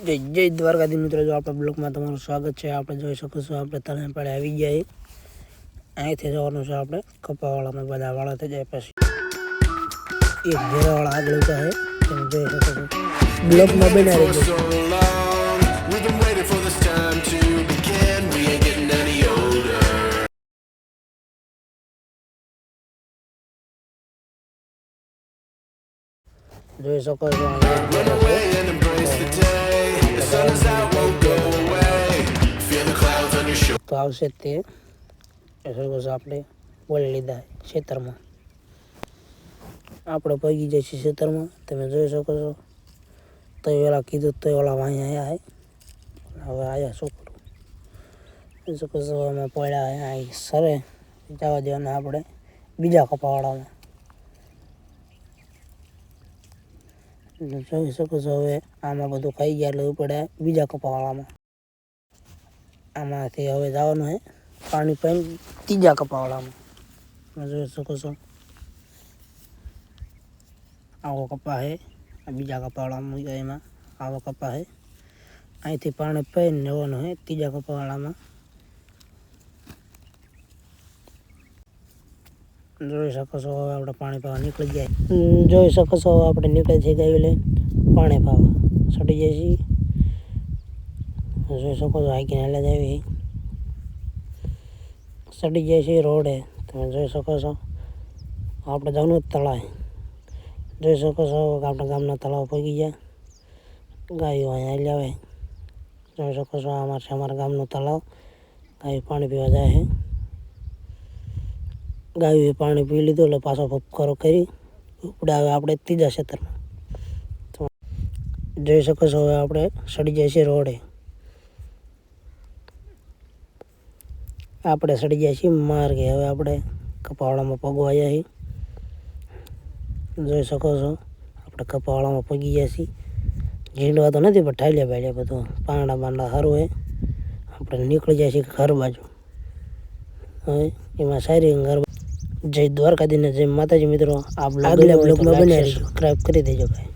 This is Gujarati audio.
જય જય દ્વારકાધી મિત્રો, જો આપણા બ્લોગમાં તમારું સ્વાગત છે। આપણે જોઈ શકો છો આપણે તળાવ પાડે આવી ગયા। અહીંથી જવાનું છે આપણે કપાવાળામાં, બધા વાળા થઈ જાય પછી એક ઘેરાવાળા આગળ ઊભા છે, તમે જોઈ શકો છો। બ્લોગમાં બન્યા રહેજો। જોઈ શકો છો તો આવશે તે આપણે બોલી લીધા ખેતરમાં, આપણે પગી જાય છે ખેતરમાં, તમે જોઈ શકો છો। તો ઓલા કીધું તો ઓલા વાંહી આવ્યા હવે આવ્યા છોકરું જોઈ શકો છો। એમાં પડ્યા અહીં સરે જવા દેવાના આપણે બીજા કપાવાળામાં, જોઈ શકો છો। હવે આમાં બધું ખાઈ ગયા એટલે ઉપડે બીજા કપાવાળામાં, આમાંથી હવે જવાનું છે પાણી પાઈને ત્રીજા કપાવાળામાં, જોઈ શકો છો। આવો કપા છે, બીજા કપાવાળામાં એમાં આવો કપા છે, અહીંથી પાણી પાઈને જવાનું છે ત્રીજા કપાવાળામાં। જોઈ શકો છો હવે આપણે પાણી પાવા નીકળી જાય, જોઈ શકો છો આપણે નીકળી છે ગાવી લઈને પાણી પાવા ચડી જાય છે। જોઈ શકો છો હાઈકીને હાલ્યા જાય ચડી જાય છે રોડે, તમે જોઈ શકો છો। આપણે જવાનું તળાવ, જોઈ શકો છો આપણા ગામના તળાવ પગી ગયા, ગાયો અહીંયા હાલ્યા આવે, જોઈ શકો છો। આમાં છે અમારા ગામનું તળાવ, ગાયો પાણી પીવા જાય છે। ગાયોએ પાણી પી લીધું એટલે પાછો ફપકારો કરી ઉપડે આવે આપણે ત્રીજા ખેતરમાં, જોઈ શકો છો। હવે આપણે ચડી જાય છે રોડે, આપણે ચડી જાય છીએ માર્ગે, હવે આપણે કપાવાળામાં પગવા આવ્યા છીએ, જોઈ શકો છો। આપણે કપાવાળામાં પગી ગયા છીએ, ઝીંડવા તો નથી પણ ઠાલ્યા બાલ્યા બધું પાંડા બાંડા સારું હોય। આપણે નીકળી જાય છીએ ઘર બાજુ, હવે એમાં સારી ઘર। જય દ્વારકાધીને જય માતાજી મિત્રો, આ આગલા બ્લોગમાં બન્યા સબસ્ક્રાઈબ કરી દેજો ભાઈ।